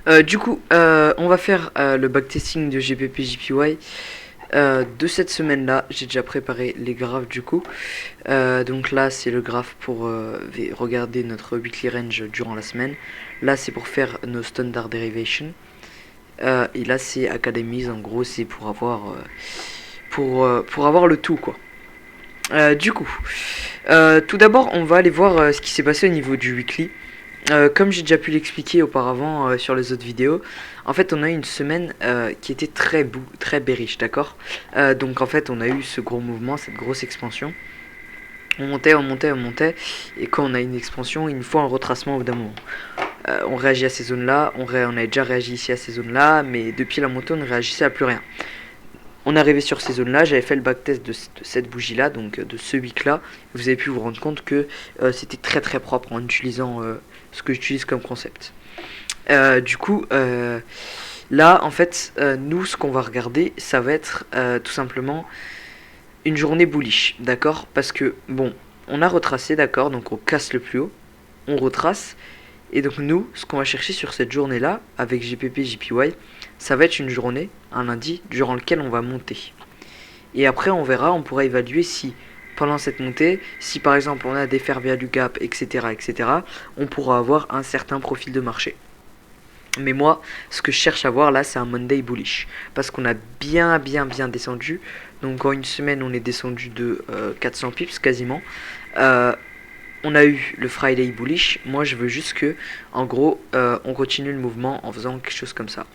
On va faire le backtesting de GPP JPY de cette semaine-là. J'ai déjà préparé les graphes du coup. Donc là, c'est le graphe pour regarder notre weekly range durant la semaine. Là, c'est pour faire nos standard derivation. Et là, c'est academies. En gros, c'est pour avoir le tout quoi. Tout d'abord, on va aller voir ce qui s'est passé au niveau du weekly. Comme j'ai déjà pu l'expliquer auparavant sur les autres vidéos, en fait on a eu une semaine qui était très bearish, d'accord. Donc en fait on a eu ce gros mouvement, cette grosse expansion. On montait, et quand on a une expansion, il nous faut un retracement au bout d'un moment. On réagit à ces zones-là, on avait déjà réagi ici à ces zones-là, mais depuis la montée on ne réagissait à plus rien. On est arrivé sur ces zones-là, j'avais fait le backtest de cette bougie-là, donc de ce wick-là. Vous avez pu vous rendre compte que c'était très propre en utilisant ce que j'utilise comme concept. Là, en fait, nous, ce qu'on va regarder, ça va être tout simplement une journée bullish, d'accord? Parce que, bon, on a retracé, d'accord, donc on casse le plus haut, on retrace, et donc nous, ce qu'on va chercher sur cette journée-là, avec GPP, JPY, ça va être une journée, un lundi, durant lequel on va monter. Et après, on verra, on pourra évaluer si, pendant cette montée, si par exemple on a des fair value gap, etc., on pourra avoir un certain profil de marché. Mais moi, ce que je cherche à voir là, c'est un Monday bullish. Parce qu'on a bien descendu. Donc en une semaine, on est descendu de 400 pips quasiment. On a eu le Friday bullish. Moi, je veux juste que, en gros, on continue le mouvement en faisant quelque chose comme ça.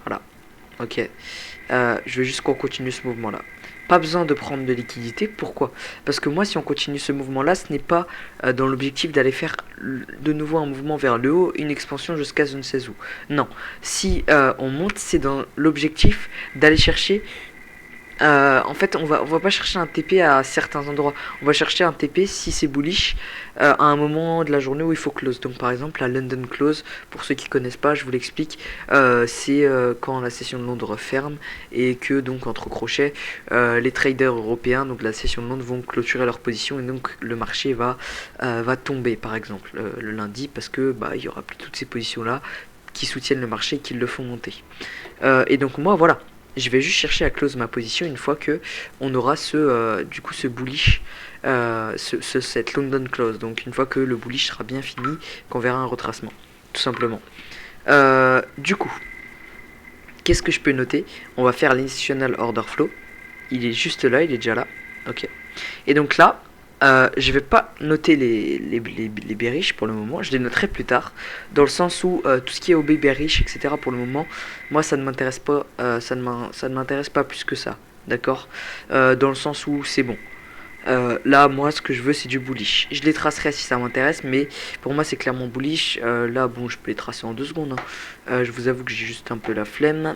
Voilà. Ok. Je veux juste qu'on continue ce mouvement-là. Pas besoin de prendre de liquidité. Pourquoi? Parce que moi, si on continue ce mouvement-là, ce n'est pas dans l'objectif d'aller faire de nouveau un mouvement vers le haut, une expansion jusqu'à je ne sais où. Non. Si on monte, c'est dans l'objectif d'aller chercher. En fait, on va pas chercher un TP à certains endroits. On va chercher un TP si c'est bullish à un moment de la journée où il faut close. Donc, par exemple, la London close, pour ceux qui connaissent pas, je vous l'explique. C'est quand la session de Londres ferme et que donc entre crochets, les traders européens, donc la session de Londres, vont clôturer leur position et donc le marché va tomber, par exemple, le lundi parce que il y aura plus toutes ces positions là qui soutiennent le marché et qui le font monter. Et donc moi, voilà. Je vais juste chercher à close ma position une fois que on aura ce bullish, cette London close. Donc une fois que le bullish sera bien fini, qu'on verra un retracement, tout simplement. Du coup, qu'est-ce que je peux noter? On va faire l'institutional order flow. Il est juste là, il est déjà là. Ok. Et donc là, je vais pas noter les bearish pour le moment, je les noterai plus tard, dans le sens où tout ce qui est OB bearish, etc. pour le moment, moi ça ne m'intéresse pas, ça ne m'intéresse pas plus que ça, d'accord. Dans le sens où c'est bon. Là, moi, ce que je veux, c'est du bullish. Je les tracerai si ça m'intéresse, mais pour moi, c'est clairement bullish. Là, bon, je peux les tracer en 2 secondes. Hein. Je vous avoue que j'ai juste un peu la flemme,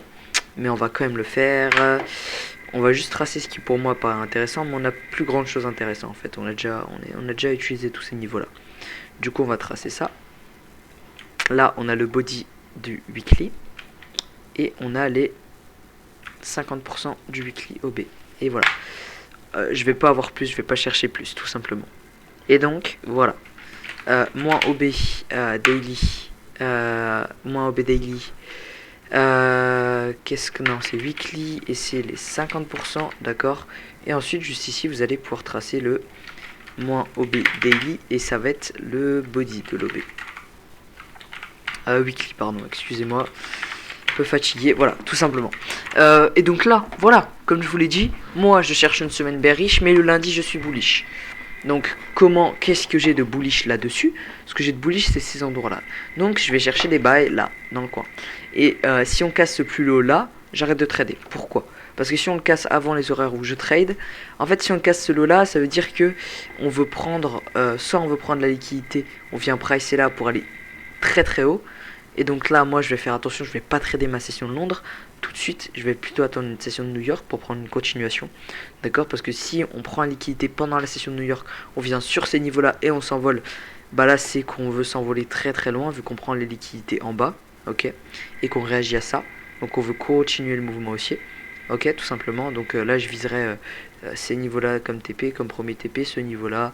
mais on va quand même le faire. On va juste tracer ce qui pour moi paraît intéressant, mais on a plus grande chose intéressante en fait. On a déjà utilisé tous ces niveaux-là. Du coup, on va tracer ça. Là, on a le body du weekly et on a les 50% du weekly OB. Et voilà. Je vais pas avoir plus, je vais pas chercher plus, tout simplement. Et donc, voilà. Moins OB daily. Moins OB daily. Qu'est-ce que non, c'est weekly et c'est les 50%, d'accord. Et ensuite juste ici vous allez pouvoir tracer le moins OB daily et ça va être le body de l'OB weekly, pardon, excusez-moi, un peu fatigué, voilà, tout simplement. Et donc là, voilà, comme je vous l'ai dit, moi je cherche une semaine bearish, mais le lundi je suis bullish. Donc qu'est-ce que j'ai de bullish là-dessus? Ce que j'ai de bullish, c'est ces endroits-là. Donc je vais chercher des buys là, dans le coin. Et si on casse ce plus haut là, j'arrête de trader. Pourquoi? Parce que si on le casse avant les horaires où je trade, en fait si on casse ce lot là, ça veut dire que on veut prendre, soit on veut prendre la liquidité, on vient pricer là pour aller très haut. Et donc là, moi je vais faire attention, je vais pas trader ma session de Londres tout de suite, je vais plutôt attendre une session de New York pour prendre une continuation. D'accord? Parce que si on prend la liquidité pendant la session de New York, on vient sur ces niveaux-là et on s'envole, bah là c'est qu'on veut s'envoler très loin vu qu'on prend les liquidités en bas, ok? Et qu'on réagit à ça. Donc on veut continuer le mouvement haussier. Ok, tout simplement. Donc là je viserai ces niveaux-là comme TP, comme premier TP, ce niveau-là,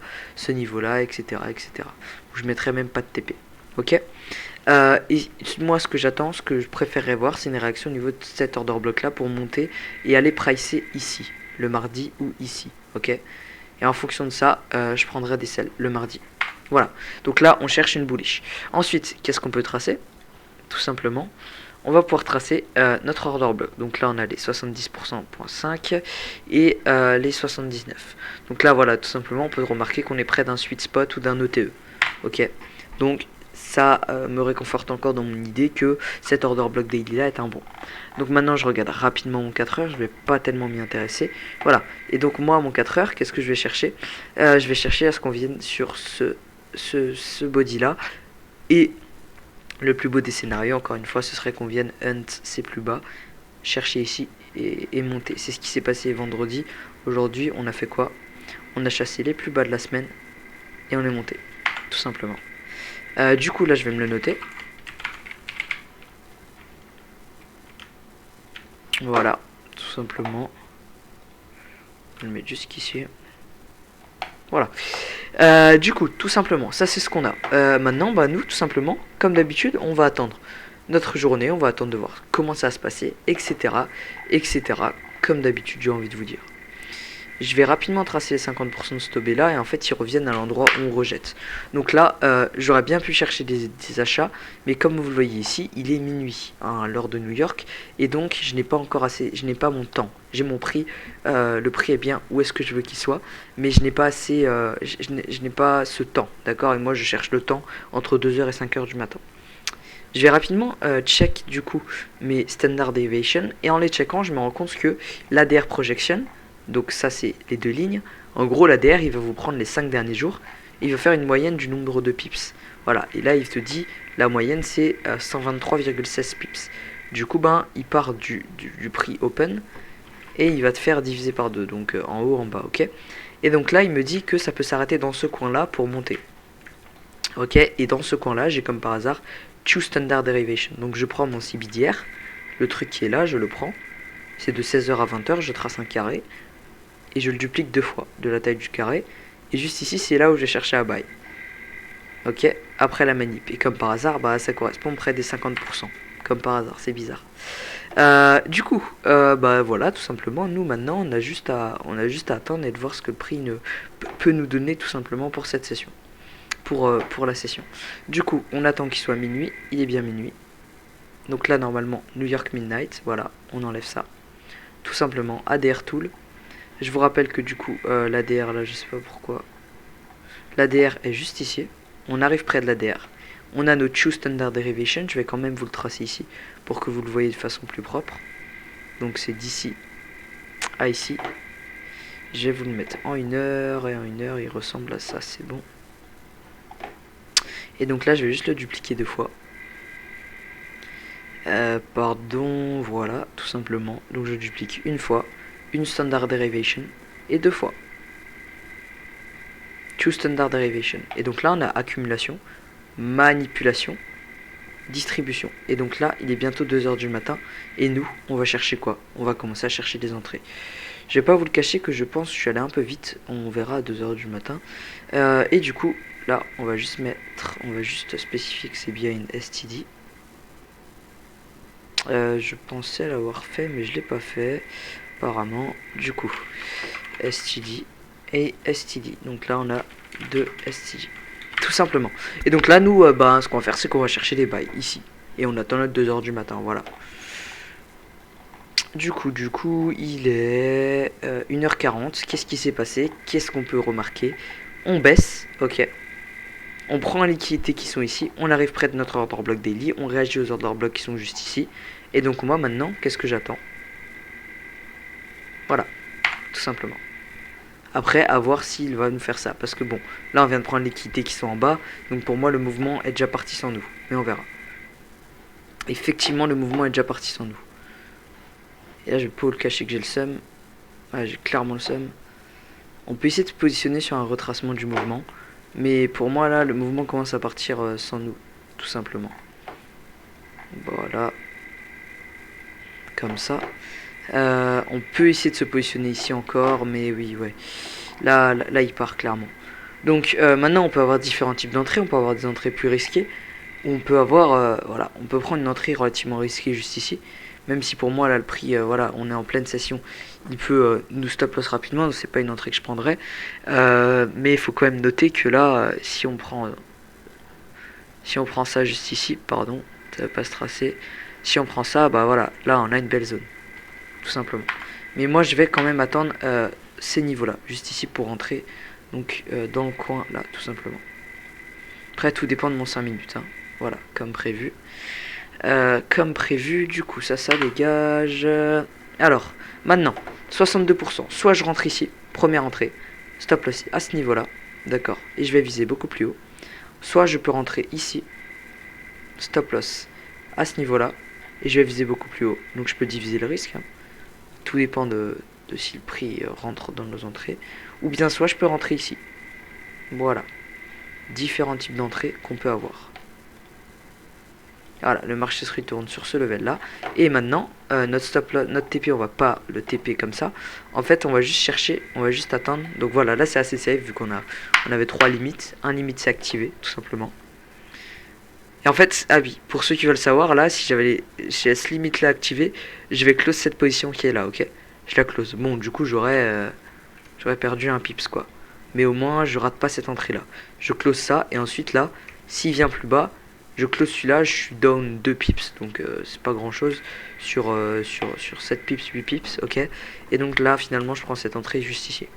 etc. Je mettrai même pas de TP. Ok. Et moi, ce que j'attends, ce que je préférerais voir, c'est une réaction au niveau de cet order block là pour monter et aller pricer ici, le mardi ou ici, ok. Et en fonction de ça, je prendrai des sells le mardi. Voilà, donc là, on cherche une bullish. Ensuite, qu'est-ce qu'on peut tracer? Tout simplement, on va pouvoir tracer notre order block. Donc là, on a les 70%.5 et les 79. Donc là, voilà, tout simplement, on peut remarquer qu'on est près d'un sweet spot ou d'un OTE, ok. Donc ça me réconforte encore dans mon idée que cet order block daily là est un bon. Donc maintenant je regarde rapidement mon 4 heures, je vais pas tellement m'y intéresser. Voilà, et donc moi mon 4 heures, qu'est-ce que je vais chercher? Je vais chercher à ce qu'on vienne sur ce body là. Et le plus beau des scénarios, encore une fois, ce serait qu'on vienne hunt ses plus bas, chercher ici et monter. C'est ce qui s'est passé vendredi. Aujourd'hui on a fait quoi? On a chassé les plus bas de la semaine et on est monté, tout simplement. Du coup là je vais me le noter. Voilà, tout simplement. Je vais le mettre jusqu'ici. Voilà. Du coup, tout simplement, ça c'est ce qu'on a. Maintenant, bah nous, tout simplement, comme d'habitude, on va attendre notre journée, on va attendre de voir comment ça va se passer, etc. etc. Comme d'habitude, j'ai envie de vous dire. Je vais rapidement tracer les 50% de ce là et en fait ils reviennent à l'endroit où on rejette. Donc là j'aurais bien pu chercher des achats, mais comme vous le voyez ici, il est minuit hein, à l'heure de New York, et donc je n'ai pas encore assez, je n'ai pas mon temps. J'ai mon prix, le prix est bien où est-ce que je veux qu'il soit, mais je n'ai pas assez, je n'ai pas ce temps, d'accord. Et moi je cherche le temps entre 2h et 5h du matin. Je vais rapidement check du coup mes standard deviation, et en les checkant je me rends compte que l'ADR projection, donc ça c'est les deux lignes, en gros l'ADR il va vous prendre les 5 derniers jours, il va faire une moyenne du nombre de pips, voilà, et là il te dit la moyenne c'est 123,16 pips. Du coup ben il part du prix open et il va te faire diviser par 2, donc en haut en bas, ok. Et donc là il me dit que ça peut s'arrêter dans ce coin là pour monter, ok. Et dans ce coin là j'ai comme par hasard Choose Standard Derivation, donc je prends mon CBDR, le truc qui est là je le prends, c'est de 16h à 20h, je trace un carré et je le duplique 2 fois de la taille du carré, et juste ici c'est là où j'ai cherché à buy, ok, après la manip. Et comme par hasard bah ça correspond près des 50%, comme par hasard, c'est bizarre. Du coup bah voilà, tout simplement nous maintenant on a juste à attendre et de voir ce que le prix peut nous donner tout simplement pour cette session, pour la session. Du coup on attend qu'il soit minuit, il est bien minuit, donc là normalement New York Midnight, voilà, on enlève ça tout simplement. ADR Tool, je vous rappelle que du coup l'ADR là je sais pas pourquoi, l'ADR est juste ici, on arrive près de l'ADR, on a nos Choose Standard Derivation, je vais quand même vous le tracer ici pour que vous le voyez de façon plus propre. Donc c'est d'ici à ici, je vais vous le mettre en 1 heure, et en 1 heure il ressemble à ça, c'est bon. Et donc là je vais juste le dupliquer 2 fois. Pardon, voilà, tout simplement. Donc je duplique une fois, une standard derivation, et 2 fois. Two standard derivation. Et donc là on a accumulation, manipulation, distribution. Et donc là il est bientôt 2h du matin, et nous on va chercher quoi? On va commencer à chercher des entrées. Je vais pas vous le cacher que je pense que je suis allé un peu vite, on verra à 2h du matin. Et du coup là on va juste spécifier que c'est bien une STD. Je pensais l'avoir fait mais je l'ai pas fait apparemment. Du coup STD et STD, donc là on a 2 STD tout simplement. Et donc là nous ce qu'on va faire c'est qu'on va chercher des buys ici et on attend notre 2h du matin, voilà. Du coup il est 1h40. Qu'est-ce qui s'est passé? Qu'est-ce qu'on peut remarquer? On baisse, ok. On prend les liquidités qui sont ici, on arrive près de notre order block daily, on réagit aux order blocks qui sont juste ici. Et donc moi maintenant, qu'est-ce que j'attends? Voilà, tout simplement. Après, à voir s'il va nous faire ça. Parce que bon, là on vient de prendre les liquidités qui sont en bas. Donc pour moi le mouvement est déjà parti sans nous. Mais on verra. Effectivement le mouvement est déjà parti sans nous. Et là je vais pas vous le cacher que j'ai le seum. Ouais, j'ai clairement le seum. On peut essayer de se positionner sur un retracement du mouvement. Mais pour moi là le mouvement commence à partir sans nous. Tout simplement. Voilà. Comme ça. On peut essayer de se positionner ici encore, mais oui, ouais. Là il part clairement. Donc maintenant on peut avoir différents types d'entrées. On peut avoir des entrées plus risquées, où on peut avoir, voilà, on peut prendre une entrée relativement risquée juste ici. Même si pour moi là le prix, voilà, on est en pleine session, il peut nous stop loss rapidement, donc c'est pas une entrée que je prendrais. Mais il faut quand même noter que là, si on prend ça juste ici, pardon, ça va pas se tracer. Si on prend ça, bah voilà, là on a une belle zone, tout simplement. Mais moi je vais quand même attendre ces niveaux-là, juste ici pour rentrer, donc dans le coin là, tout simplement. Après tout dépend de mon 5 minutes, hein. Voilà, comme prévu. Du coup ça dégage. Alors, maintenant, 62%. Soit je rentre ici, première entrée, stop loss à ce niveau-là, d'accord, et je vais viser beaucoup plus haut. Soit je peux rentrer ici, stop loss à ce niveau-là, et je vais viser beaucoup plus haut. Donc je peux diviser le risque, hein. Tout dépend de si le prix rentre dans nos entrées. Ou bien soit je peux rentrer ici. Voilà. Différents types d'entrées qu'on peut avoir. Voilà, le marché se retourne sur ce level là. Et maintenant, notre stop loss, notre TP, on va pas le TP comme ça. En fait, on va juste chercher, on va juste attendre. Donc voilà, là c'est assez safe vu qu'on avait 3 limites. Un limite c'est activé, tout simplement. Et en fait, ah oui, pour ceux qui veulent savoir, là, si j'avais cette limite là activée, je vais close cette position qui est là, ok? Je la close. Bon, du coup, j'aurais perdu un pips, quoi. Mais au moins, je rate pas cette entrée là. Je close ça, et ensuite là, s'il vient plus bas, je close celui-là, je suis down 2 pips, donc c'est pas grand chose sur 7 pips, 8 pips, ok. Et donc là, finalement, je prends cette entrée juste ici.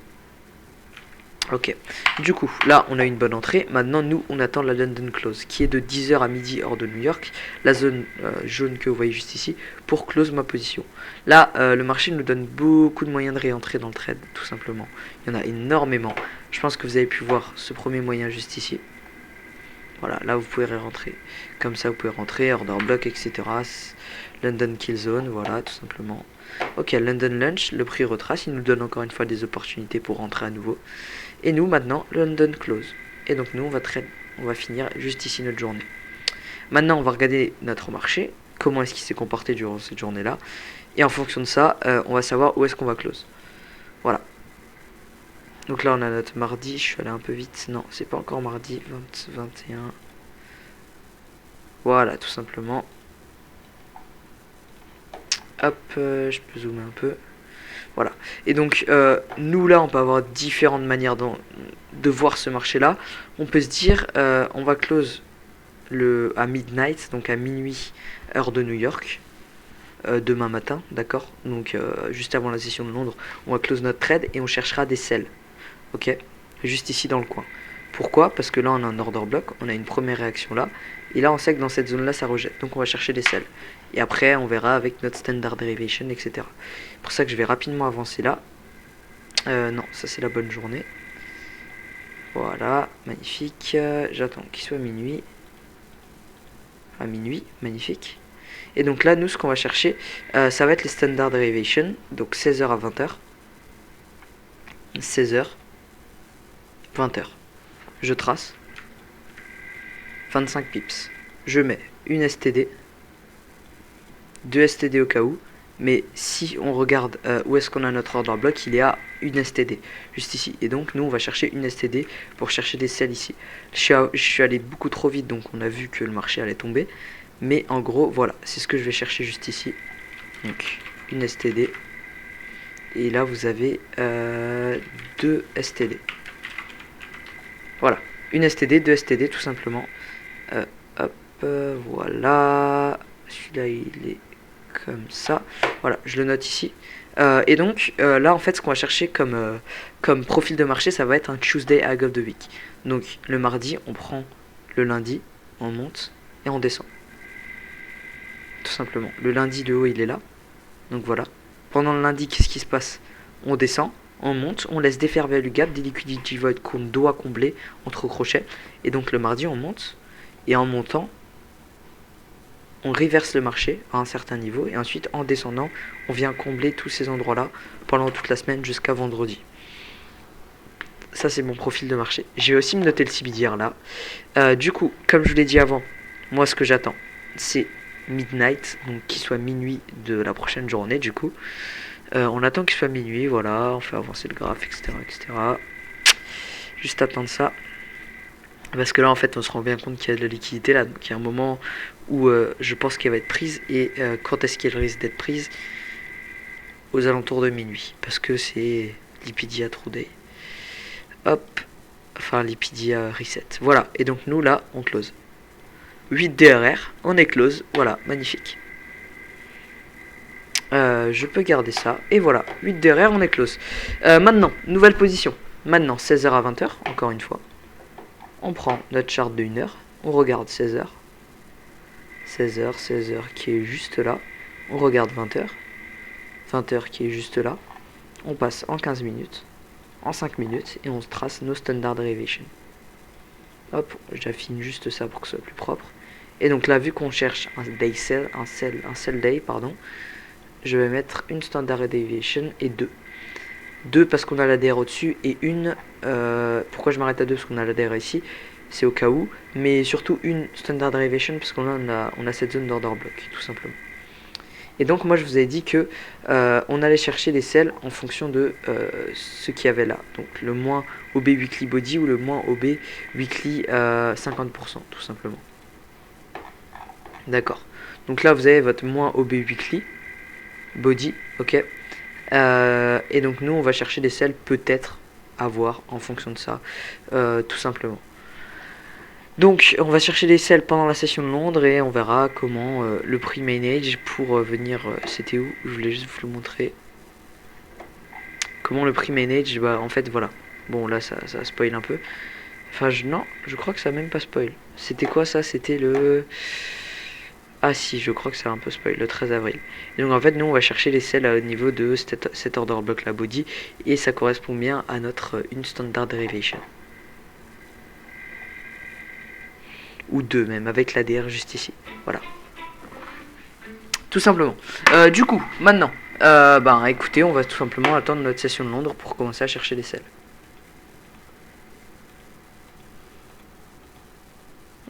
Ok, du coup, là, on a une bonne entrée. Maintenant, nous, on attend la London Close, qui est de 10h à midi, hors de New York. La zone jaune que vous voyez juste ici, pour close ma position. Là, le marché nous donne beaucoup de moyens de réentrer dans le trade, tout simplement. Il y en a énormément. Je pense que vous avez pu voir ce premier moyen juste ici. Voilà, là, vous pouvez rentrer. Comme ça, vous pouvez rentrer, order block, etc. London Kill Zone, voilà, tout simplement. Ok, London Lunch, le prix retrace. Il nous donne encore une fois des opportunités pour rentrer à nouveau. Et nous maintenant London Close. Et donc nous on va finir juste ici notre journée. Maintenant on va regarder notre marché, comment est-ce qu'il s'est comporté durant cette journée là. Et en fonction de ça, on va savoir où est-ce qu'on va close. Voilà. Donc là on a notre mardi, je suis allé un peu vite. Non, c'est pas encore mardi, 21. Voilà, tout simplement. Hop, je peux zoomer un peu. Voilà. Et donc, nous, là, on peut avoir différentes manières de voir ce marché-là. On peut se dire, on va close à midnight, donc à minuit, heure de New York, demain matin, d'accord. Donc, juste avant la session de Londres, on va close notre trade et on cherchera des sells. Ok, juste ici dans le coin. Pourquoi? Parce que là, on a un order block, on a une première réaction là. Et là, on sait que dans cette zone-là, ça rejette. Donc, on va chercher des sells. Et après, on verra avec notre standard derivation, etc. C'est pour ça que je vais rapidement avancer là. Non, ça c'est la bonne journée. Voilà, magnifique. J'attends qu'il soit minuit. À minuit, magnifique. Et donc là, nous, ce qu'on va chercher, ça va être les standard derivation. Donc 16h à 20h. 16h. 20h. Je trace. 25 pips. Je mets une STD. 2 STD au cas où. Mais si on regarde où est-ce qu'on a notre order block, il est à une STD, juste ici. Et donc nous on va chercher une STD pour chercher des sells ici. Je suis allé beaucoup trop vite, donc on a vu que le marché allait tomber. Mais en gros, voilà, c'est ce que je vais chercher juste ici. Donc une STD. Et là vous avez 2 STD. Voilà, une STD, 2 STD tout simplement. Hop, voilà. Celui-là il est comme ça. Voilà, je le note ici. Et donc là en fait ce qu'on va chercher comme profil de marché, ça va être un Tuesday High of the Week. Donc le mardi on prend le lundi, on monte et on descend. Tout simplement. Le lundi le haut il est là. Donc voilà. Pendant le lundi qu'est-ce qui se passe? On descend, on monte, on laisse des fair value gap, des liquidity void qu'on doit combler entre crochets. Et donc le mardi on monte. Et en montant on reverse le marché à un certain niveau et ensuite en descendant on vient combler tous ces endroits là pendant toute la semaine jusqu'à vendredi. Ça c'est mon profil de marché. J'ai aussi me noter le CBDR là. Du coup comme je vous l'ai dit avant, moi ce que j'attends c'est midnight, donc qu'il soit minuit de la prochaine journée. Du coup on attend qu'il soit minuit, voilà, on fait avancer le graphe, etc., etc. Juste attendre ça. Parce que là, en fait, on se rend bien compte qu'il y a de la liquidité là. Donc, il y a un moment où je pense qu'elle va être prise. Et quand est-ce qu'elle risque d'être prise? Aux alentours de minuit. Parce que c'est Lipidia True Day. Hop. Enfin, Lipidia Reset. Voilà. Et donc, nous, là, on close. 8 DRR. On est close. Voilà. Magnifique. Je peux garder ça. Et voilà. 8 DRR, on est close. Maintenant, nouvelle position. Maintenant, 16h à 20h. Encore une fois. On prend notre charte de 1 heure, on regarde 16h, 16h, 16h qui est juste là, on regarde 20h, 20h qui est juste là, on passe en 15 minutes, en 5 minutes, et on se trace nos standard deviation. Hop, j'affine juste ça pour que ce soit plus propre. Et donc là, vu qu'on cherche un day sell, un sell day, pardon, je vais mettre une standard deviation et 2. 2 parce qu'on a l'ADR au-dessus et une, pourquoi je m'arrête à 2 parce qu'on a l'ADR ici, c'est au cas où, mais surtout une standard derivation parce qu'on a cette zone d'order block tout simplement. Et donc moi je vous ai dit que on allait chercher des sells en fonction de ce qu'il y avait là, donc le moins OB weekly body ou le moins OB weekly 50% tout simplement. D'accord, donc là vous avez votre moins OB weekly body, ok. Et donc nous on va chercher des sells peut-être à voir en fonction de ça, tout simplement. Donc on va chercher des sells pendant la session de Londres et on verra comment le prix manage pour venir, c'était où? Je voulais juste vous le montrer. Comment le prix manage, bah en fait voilà. Bon là ça spoil un peu. Enfin non, je crois que ça a même pas spoil. C'était quoi ça? C'était le... Ah si, je crois que c'est un peu spoil, le 13 avril. Et donc en fait, nous on va chercher les sells au niveau de cet order block la body. Et ça correspond bien à notre une standard derivation. Ou 2 même, avec l'ADR juste ici. Voilà. Tout simplement. Du coup, maintenant, ben écoutez, on va tout simplement attendre notre session de Londres pour commencer à chercher les sells.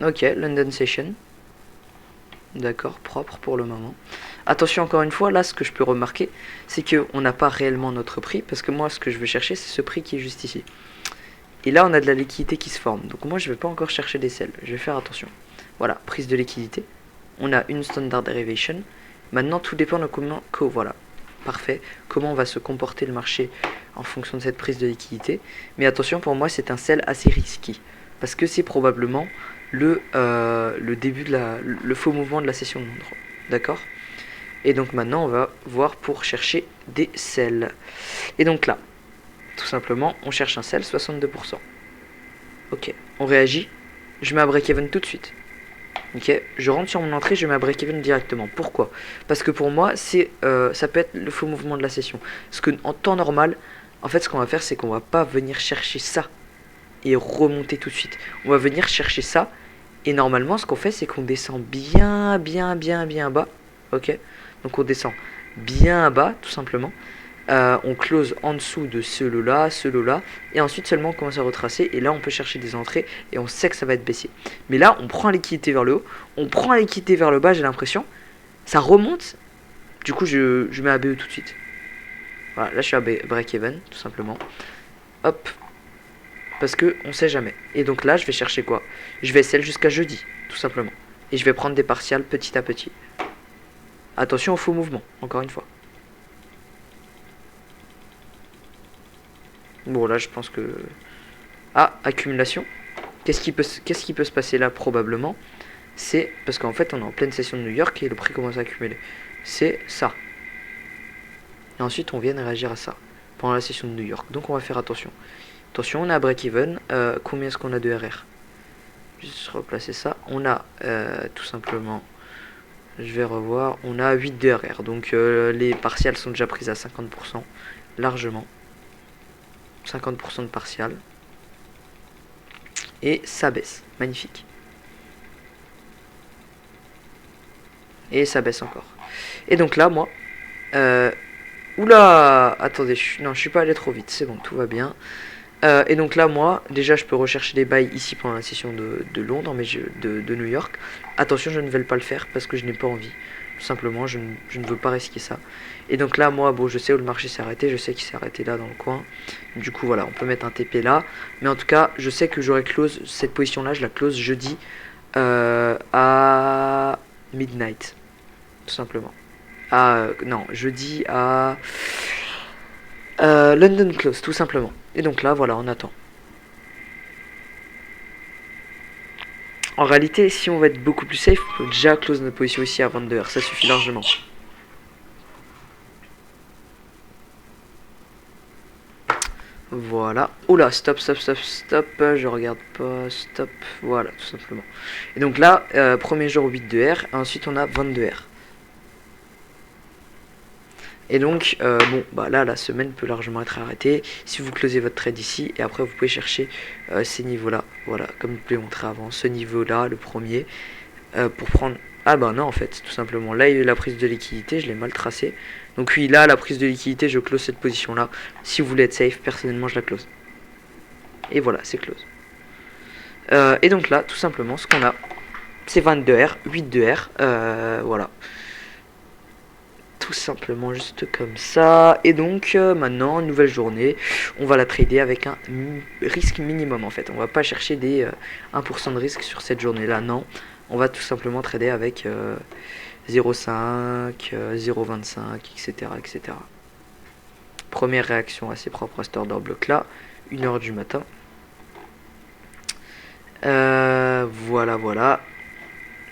Ok, London Session. D'accord, propre pour le moment. Attention encore une fois, là ce que je peux remarquer, c'est qu'on n'a pas réellement notre prix, parce que moi ce que je veux chercher c'est ce prix qui est juste ici. Et là on a de la liquidité qui se forme, donc moi je vais pas encore chercher des sells, je vais faire attention. Voilà, prise de liquidité, on a une standard derivation, maintenant tout dépend de comment, voilà, parfait, comment va se comporter le marché en fonction de cette prise de liquidité. Mais attention, pour moi c'est un sell assez risqué, parce que c'est probablement le début de le faux mouvement de la session de Londres. D'accord? Et donc maintenant on va voir pour chercher des sells. Et donc là, tout simplement, on cherche un sell 62%. Ok, on réagit, je mets un break-even tout de suite. Ok, je rentre sur mon entrée, je mets un break-even directement. Pourquoi? Parce que pour moi, c'est ça peut être le faux mouvement de la session. Parce que en temps normal, en fait, ce qu'on va faire, c'est qu'on va pas venir chercher ça et remonter tout de suite. On va venir chercher ça et normalement, ce qu'on fait, c'est qu'on descend bien bas. Ok, donc on descend bien bas, tout simplement. On close en dessous de ce lot-là, et ensuite seulement on commence à retracer, et là on peut chercher des entrées, et on sait que ça va être baissier. Mais là, on prend la liquidité vers le haut, on prend la liquidité vers le bas, j'ai l'impression, ça remonte, du coup je mets ABE tout de suite. Voilà, là je suis à break-even, tout simplement. Hop, parce que on sait jamais. Et donc là, je vais chercher quoi? Je vais sell jusqu'à jeudi, tout simplement. Et je vais prendre des partials petit à petit. Attention au faux mouvement, encore une fois. Bon là je pense que... Ah, accumulation. Qu'est-ce qui peut se passer là probablement? C'est parce qu'en fait on est en pleine session de New York et le prix commence à accumuler. C'est ça. Et ensuite on vient réagir à ça pendant la session de New York. Donc on va faire attention. Attention, on a break-even. Combien est-ce qu'on a de RR? Juste replacer ça. On a tout simplement... Je vais revoir. On a 8 de RR. Donc les partials sont déjà prises à 50%. Largement. 50% de partial. Et ça baisse. Magnifique. Et ça baisse encore. Et donc là, moi... Oula! Attendez, non, je suis pas allé trop vite. C'est bon, tout va bien. Et donc là, moi, déjà, je peux rechercher des bails ici pendant la session de Londres, mais de New York. Attention, je ne vais pas le faire parce que je n'ai pas envie. Tout simplement, je ne veux pas risquer ça. Et donc là, moi, bon, je sais où le marché s'est arrêté. Je sais qu'il s'est arrêté là dans le coin. Du coup, voilà, on peut mettre un TP là. Mais en tout cas, je sais que j'aurai close cette position-là. Je la close jeudi à midnight. Tout simplement. Non, jeudi à London close, tout simplement. Et donc là, voilà, on attend. En réalité, si on va être beaucoup plus safe, on peut déjà close notre position ici à 22h. Ça suffit largement. Voilà. Oula, stop, stop, stop, stop. Je regarde pas. Stop. Voilà, tout simplement. Et donc là, premier jour 8 de R. Ensuite, on a 22 R. Et donc, bon, bah là, la semaine peut largement être arrêtée. Si vous closez votre trade ici, et après, vous pouvez chercher ces niveaux-là. Voilà, comme je vous l'ai montré avant. Ce niveau-là, le premier, pour prendre... Ah bah non, en fait, tout simplement. Là, il y a eu la prise de liquidité, je l'ai mal tracé. Donc oui, là, la prise de liquidité, je close cette position-là. Si vous voulez être safe, personnellement, je la close. Et voilà, c'est close. Et donc là, tout simplement, ce qu'on a, c'est 22 R, 8 de R. Voilà. Tout simplement juste comme ça. Et donc maintenant, nouvelle journée, on va la trader avec un risque minimum en fait. On va pas chercher des 1% de risque sur cette journée là, non. On va tout simplement trader avec 0,5, 0,25, etc., etc. Première réaction assez propre à cet order block là, 1h du matin. Voilà, voilà.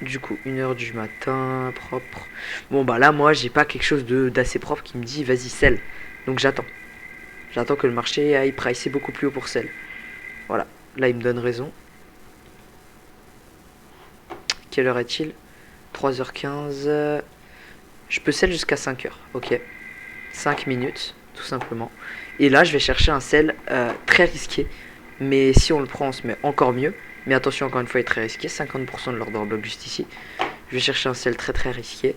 Du coup, 1h du matin, propre. Bon, bah là, moi, j'ai pas quelque chose d'assez propre qui me dit vas-y, sell. Donc j'attends. J'attends que le marché aille pricer beaucoup plus haut pour sell. Voilà. Là, il me donne raison. Quelle heure est-il? 3h15. Je peux sell jusqu'à 5h. Ok. 5 minutes, tout simplement. Et là, je vais chercher un sell très risqué. Mais si on le prend, on se met encore mieux. Mais attention, encore une fois, il est très risqué. 50% de l'order block juste ici. Je vais chercher un sell très très risqué.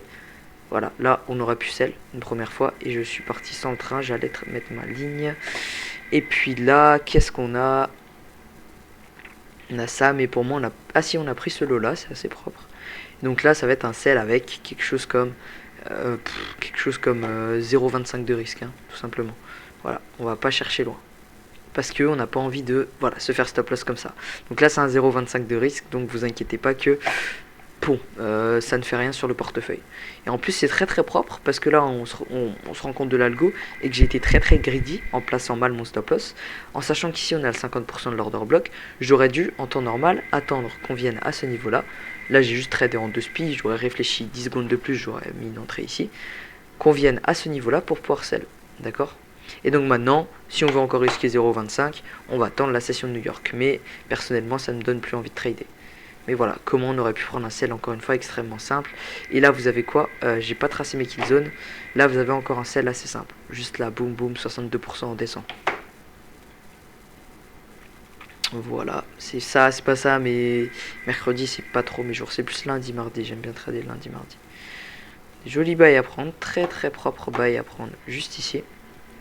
Voilà, là, on aurait pu sell une première fois. Et je suis parti sans le train. J'allais mettre ma ligne. Et puis là, qu'est-ce qu'on a? On a ça, mais pour moi, on a... Ah si, on a pris ce lot-là, c'est assez propre. Donc là, ça va être un sell avec quelque chose comme... 0,25 de risque, hein, tout simplement. Voilà, on va pas chercher loin. Parce qu'on n'a pas envie de se faire stop loss comme ça. Donc là, c'est un 0,25 de risque, donc vous inquiétez pas que bon, ça ne fait rien sur le portefeuille. Et en plus, c'est très très propre parce que là, on se rend compte de l'algo et que j'ai été très très greedy en plaçant mal mon stop loss. En sachant qu'ici, on a le 50% de l'order block, j'aurais dû, en temps normal, attendre qu'on vienne à ce niveau-là. Là, j'ai juste tradé en 2 spies, j'aurais réfléchi 10 secondes de plus, j'aurais mis une entrée ici. Qu'on vienne à ce niveau-là pour pouvoir sell. D'accord ? Et donc maintenant, si on veut encore risquer 0,25, on va attendre la session de New York. Mais personnellement, ça ne me donne plus envie de trader. Mais voilà, comment on aurait pu prendre un sell encore une fois extrêmement simple. Et là, vous avez quoi? J'ai pas tracé mes kill zones. Là, vous avez encore un sell assez simple. Juste là, boum boum, 62% en descend. Voilà, c'est ça, c'est pas ça, mais mercredi, c'est pas trop mes jours. C'est plus lundi, mardi. J'aime bien trader lundi, mardi. Joli bail à prendre, très très propre bail à prendre juste ici.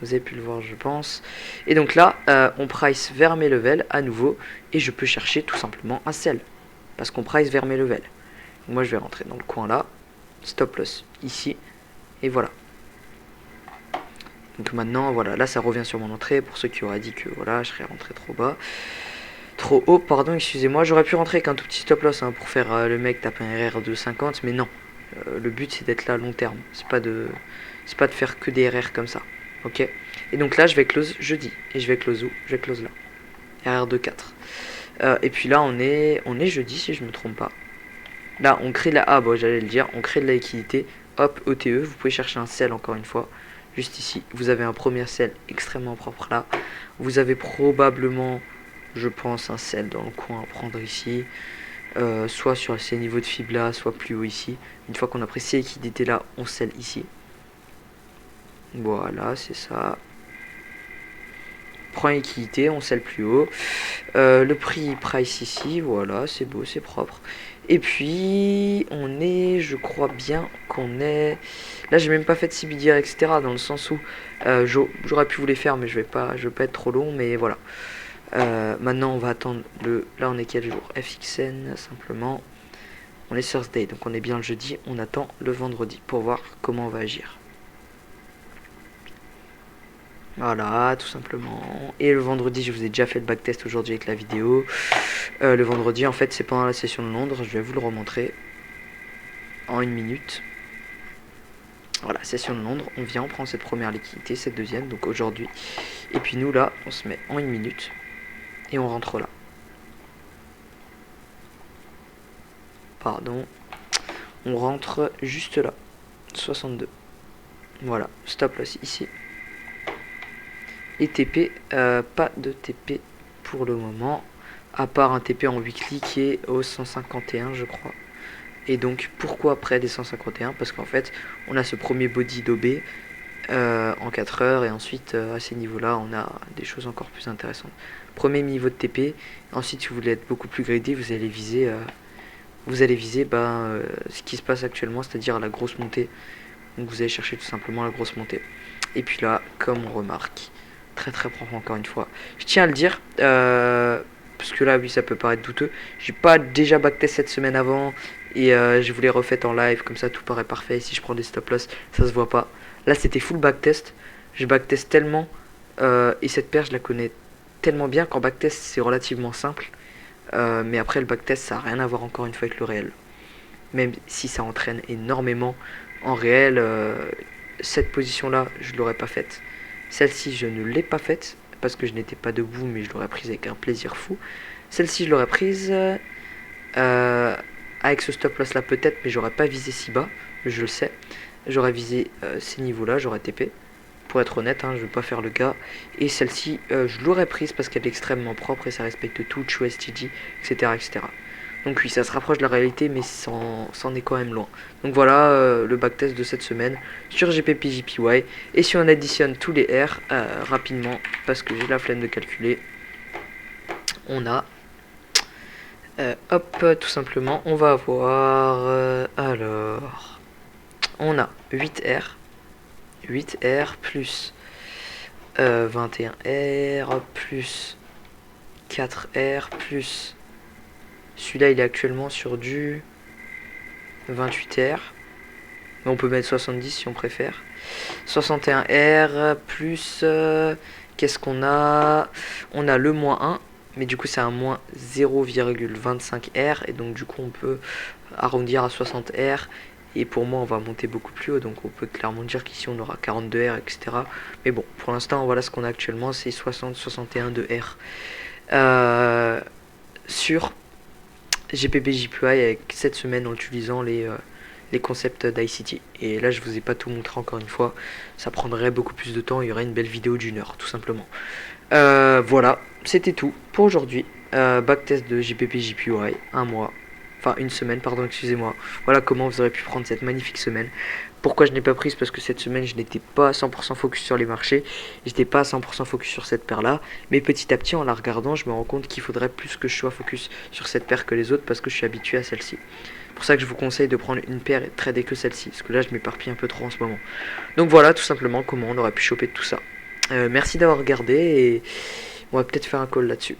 Vous avez pu le voir, je pense. Et donc là, on price vers mes levels à nouveau. Et je peux chercher tout simplement un sell. Parce qu'on price vers mes levels. Donc moi, je vais rentrer dans le coin là. Stop loss ici. Et voilà. Donc maintenant, voilà. Là, ça revient sur mon entrée. Pour ceux qui auraient dit que voilà, je serais rentré trop bas. Trop haut, pardon, excusez-moi. J'aurais pu rentrer avec un tout petit stop loss hein, pour faire le mec taper un RR de 50. Mais non. Le but, c'est d'être là à long terme. C'est pas de faire que des RR comme ça. Ok, et donc là je vais close jeudi. Et je vais close où? Je vais close là. RR de 4. Et puis là on est jeudi si je me trompe pas. Là on crée de la... Ah bon j'allais le dire, on crée de la liquidité. Hop, OTE, vous pouvez chercher un sell encore une fois. Juste ici, vous avez un premier sell extrêmement propre là. Vous avez probablement, je pense, un sell dans le coin à prendre ici. Soit sur ces niveaux de fib là, soit plus haut ici. Une fois qu'on a pris ces liquidités là, on sell ici. Voilà, c'est ça. Prend liquidité, on sell plus haut. Le prix price ici, voilà, c'est beau, c'est propre. Et puis, on est, je crois bien qu'on est... Là, j'ai même pas fait de CBDR, etc. Dans le sens où j'aurais pu vous les faire, mais je vais pas être trop long, mais voilà. Maintenant, on va attendre le... Là, on est quel jour? FXN, simplement. On est Thursday, donc on est bien le jeudi. On attend le vendredi pour voir comment on va agir. Voilà, tout simplement. Et le vendredi, je vous ai déjà fait le backtest aujourd'hui avec la vidéo. Le vendredi, en fait, c'est pendant la session de Londres. Je vais vous le remontrer en 1 minute. Voilà, session de Londres. On vient, on prend cette première liquidité, cette deuxième, donc aujourd'hui. Et puis nous, là, on se met en 1 minute. Et on rentre là. Pardon. On rentre juste là. 62. Voilà, stop loss ici. Et TP, pas de TP pour le moment, à part un TP en weekly qui est au 151 je crois. Et donc pourquoi près des 151? Parce qu'en fait on a ce premier body d'OB en 4 heures, et ensuite à ces niveaux là on a des choses encore plus intéressantes. Premier niveau de TP, ensuite si vous voulez être beaucoup plus greedy, vous allez viser ce qui se passe actuellement, c'est-à-dire la grosse montée. Donc vous allez chercher tout simplement la grosse montée. Et puis là, comme on remarque, très propre encore une fois. Je tiens à le dire, parce que là, oui, ça peut paraître douteux. J'ai pas déjà backtest cette semaine avant, et je vous l'ai refait en live, comme ça tout paraît parfait. Si je prends des stop loss, ça se voit pas. Là, c'était full backtest. Je backtest tellement, et cette paire, je la connais tellement bien qu'en backtest, c'est relativement simple. Mais après, le backtest, ça n'a rien à voir encore une fois avec le réel. Même si ça entraîne énormément en réel, cette position-là, je l'aurais pas faite. Celle-ci, je ne l'ai pas faite parce que je n'étais pas debout, mais je l'aurais prise avec un plaisir fou. Celle-ci, je l'aurais prise avec ce stop loss là peut-être, mais j'aurais pas visé si bas, je le sais. J'aurais visé ces niveaux-là, j'aurais TP. Pour être honnête, hein, je ne veux pas faire le gars. Et celle-ci, je l'aurais prise parce qu'elle est extrêmement propre et ça respecte tout, STG, etc., etc. Donc oui, ça se rapproche de la réalité, mais c'en est quand même loin. Donc voilà le backtest de cette semaine sur GPP-JPY. Et si on additionne tous les R rapidement, parce que j'ai la flemme de calculer, on a... hop, tout simplement, on va avoir... alors... On a 8R. 8R plus 21R plus 4R plus... Celui-là, il est actuellement sur du 28R. Mais on peut mettre 70 si on préfère. 61R plus... qu'est-ce qu'on a? On a le moins 1. Mais du coup, c'est un moins 0,25R. Et donc, du coup, on peut arrondir à 60R. Et pour moi, on va monter beaucoup plus haut. Donc, on peut clairement dire qu'ici, on aura 42R, etc. Mais bon, pour l'instant, voilà ce qu'on a actuellement. C'est 60-61 de R. Sur... GPP-JPY avec cette semaine en utilisant les concepts d'ICT. Et là, je vous ai pas tout montré encore une fois. Ça prendrait beaucoup plus de temps. Il y aurait une belle vidéo d'1 heure, tout simplement. Voilà, c'était tout pour aujourd'hui. Backtest de GPP-JPY, un mois. Enfin, une semaine, pardon, excusez-moi. Voilà comment vous aurez pu prendre cette magnifique semaine. Pourquoi je n'ai pas prise? Parce que cette semaine, je n'étais pas à 100% focus sur les marchés. J'étais pas à 100% focus sur cette paire-là. Mais petit à petit, en la regardant, je me rends compte qu'il faudrait plus que je sois focus sur cette paire que les autres parce que je suis habitué à celle-ci. C'est pour ça que je vous conseille de prendre une paire et de trader que celle-ci. Parce que là, je m'éparpille un peu trop en ce moment. Donc voilà, tout simplement, comment on aurait pu choper tout ça. Merci d'avoir regardé et on va peut-être faire un call là-dessus.